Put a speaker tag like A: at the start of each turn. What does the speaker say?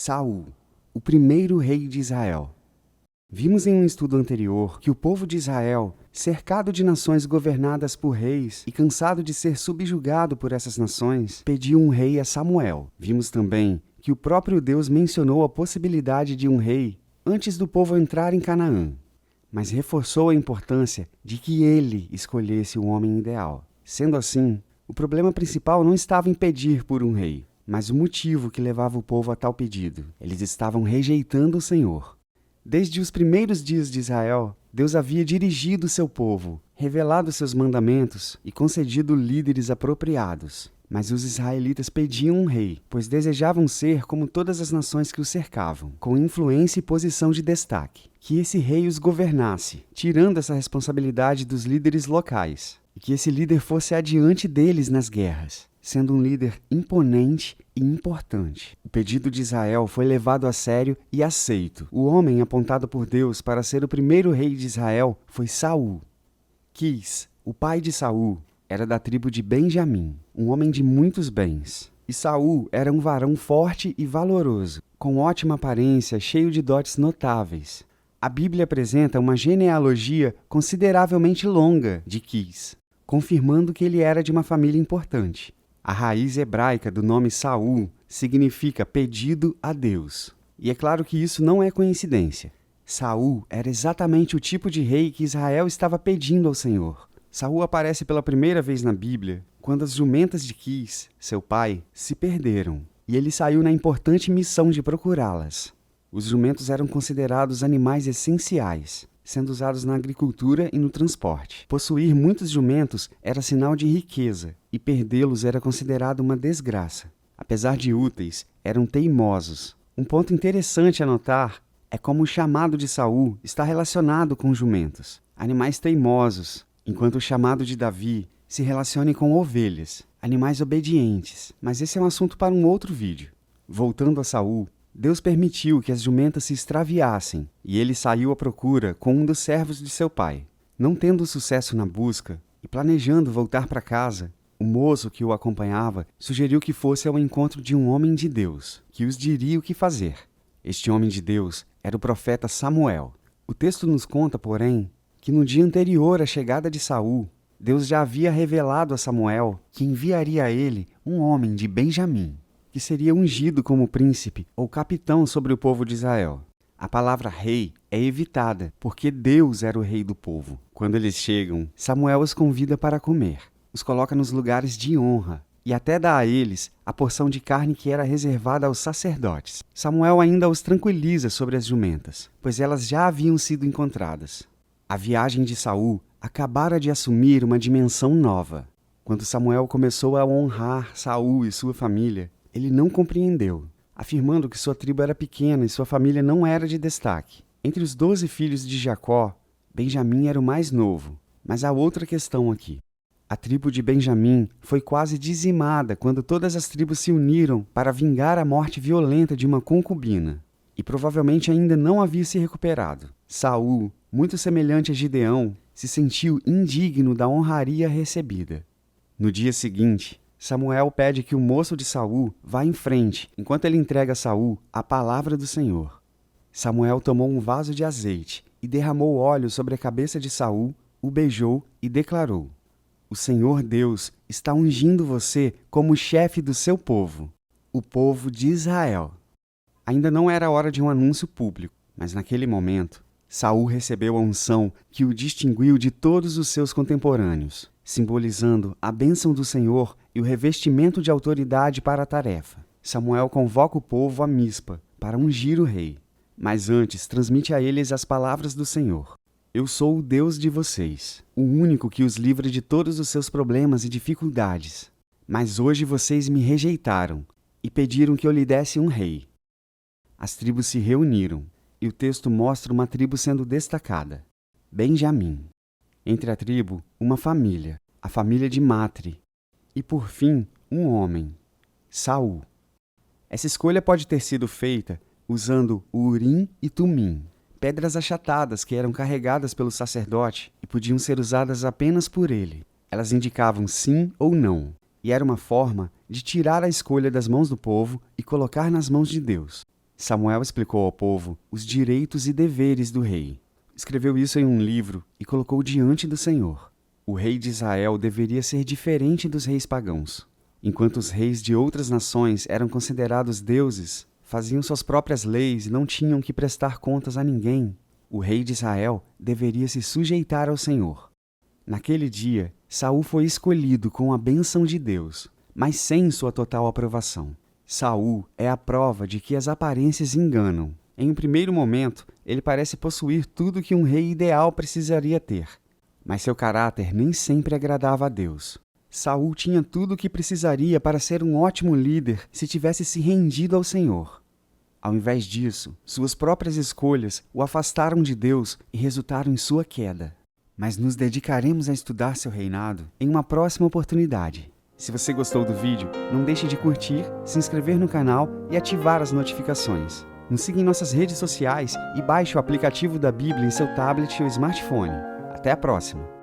A: Saul, o primeiro rei de Israel. Vimos em um estudo anterior que o povo de Israel, cercado de nações governadas por reis e cansado de ser subjugado por essas nações, pediu um rei a Samuel. Vimos também que o próprio Deus mencionou a possibilidade de um rei antes do povo entrar em Canaã, mas reforçou a importância de que ele escolhesse o homem ideal. Sendo assim, o problema principal não estava em pedir por um rei, mas o motivo que levava o povo a tal pedido. Eles estavam rejeitando o Senhor. Desde os primeiros dias de Israel, Deus havia dirigido seu povo, revelado seus mandamentos e concedido líderes apropriados. Mas os israelitas pediam um rei, pois desejavam ser como todas as nações que os cercavam, com influência e posição de destaque. Que esse rei os governasse, tirando essa responsabilidade dos líderes locais, e que esse líder fosse adiante deles nas guerras, sendo um líder imponente e importante. O pedido de Israel foi levado a sério e aceito. O homem apontado por Deus para ser o primeiro rei de Israel foi Saul. Quis, o pai de Saul, era da tribo de Benjamim, um homem de muitos bens. E Saul era um varão forte e valoroso, com ótima aparência, cheio de dotes notáveis. A Bíblia apresenta uma genealogia consideravelmente longa de Quis, confirmando que ele era de uma família importante. A raiz hebraica do nome Saul significa pedido a Deus. E é claro que isso não é coincidência. Saul era exatamente o tipo de rei que Israel estava pedindo ao Senhor. Saul aparece pela primeira vez na Bíblia quando as jumentas de Quis, seu pai, se perderam, e ele saiu na importante missão de procurá-las. Os jumentos eram considerados animais essenciais, sendo usados na agricultura e no transporte. Possuir muitos jumentos era sinal de riqueza, e perdê-los era considerado uma desgraça. Apesar de úteis, eram teimosos. Um ponto interessante a notar é como o chamado de Saul está relacionado com jumentos, animais teimosos, enquanto o chamado de Davi se relacione com ovelhas, animais obedientes. Mas esse é um assunto para um outro vídeo. Voltando a Saul, Deus permitiu que as jumentas se extraviassem, e ele saiu à procura com um dos servos de seu pai. Não tendo sucesso na busca, e planejando voltar para casa, o moço que o acompanhava sugeriu que fosse ao encontro de um homem de Deus, que os diria o que fazer. Este homem de Deus era o profeta Samuel. O texto nos conta, porém, que no dia anterior à chegada de Saul, Deus já havia revelado a Samuel que enviaria a ele um homem de Benjamim, que seria ungido como príncipe ou capitão sobre o povo de Israel. A palavra rei é evitada, porque Deus era o rei do povo. Quando eles chegam, Samuel os convida para comer, os coloca nos lugares de honra e até dá a eles a porção de carne que era reservada aos sacerdotes. Samuel ainda os tranquiliza sobre as jumentas, pois elas já haviam sido encontradas. A viagem de Saul acabara de assumir uma dimensão nova. Quando Samuel começou a honrar Saul e sua família, ele não compreendeu, afirmando que sua tribo era pequena e sua família não era de destaque. Entre os 12 filhos de Jacó, Benjamim era o mais novo. Mas há outra questão aqui. A tribo de Benjamim foi quase dizimada quando todas as tribos se uniram para vingar a morte violenta de uma concubina, e provavelmente ainda não havia se recuperado. Saul, muito semelhante a Gideão, se sentiu indigno da honraria recebida. No dia seguinte, Samuel pede que o moço de Saul vá em frente, enquanto ele entrega a Saul a palavra do Senhor. Samuel tomou um vaso de azeite e derramou óleo sobre a cabeça de Saul, o beijou e declarou: "O Senhor Deus está ungindo você como chefe do seu povo, o povo de Israel." Ainda não era hora de um anúncio público, mas naquele momento, Saul recebeu a unção que o distinguiu de todos os seus contemporâneos, simbolizando a bênção do Senhor e o revestimento de autoridade para a tarefa. Samuel convoca o povo a Mispa para ungir o rei, mas antes transmite a eles as palavras do Senhor: "Eu sou o Deus de vocês, o único que os livra de todos os seus problemas e dificuldades. Mas hoje vocês me rejeitaram e pediram que eu lhe desse um rei." As tribos se reuniram, e o texto mostra uma tribo sendo destacada: Benjamim. Entre a tribo, uma família, a família de Matri. E por fim, um homem, Saul. Essa escolha pode ter sido feita usando o Urim e Tumim, pedras achatadas que eram carregadas pelo sacerdote e podiam ser usadas apenas por ele. Elas indicavam sim ou não, e era uma forma de tirar a escolha das mãos do povo e colocar nas mãos de Deus. Samuel explicou ao povo os direitos e deveres do rei. Escreveu isso em um livro e colocou diante do Senhor. O rei de Israel deveria ser diferente dos reis pagãos. Enquanto os reis de outras nações eram considerados deuses, faziam suas próprias leis e não tinham que prestar contas a ninguém, o rei de Israel deveria se sujeitar ao Senhor. Naquele dia, Saul foi escolhido com a bênção de Deus, mas sem sua total aprovação. Saul é a prova de que as aparências enganam. Em um primeiro momento, ele parece possuir tudo que um rei ideal precisaria ter, mas seu caráter nem sempre agradava a Deus. Saul tinha tudo o que precisaria para ser um ótimo líder se tivesse se rendido ao Senhor. Ao invés disso, suas próprias escolhas o afastaram de Deus e resultaram em sua queda. Mas nos dedicaremos a estudar seu reinado em uma próxima oportunidade. Se você gostou do vídeo, não deixe de curtir, se inscrever no canal e ativar as notificações. Nos siga em nossas redes sociais e baixe o aplicativo da Bíblia em seu tablet ou smartphone. Até a próxima!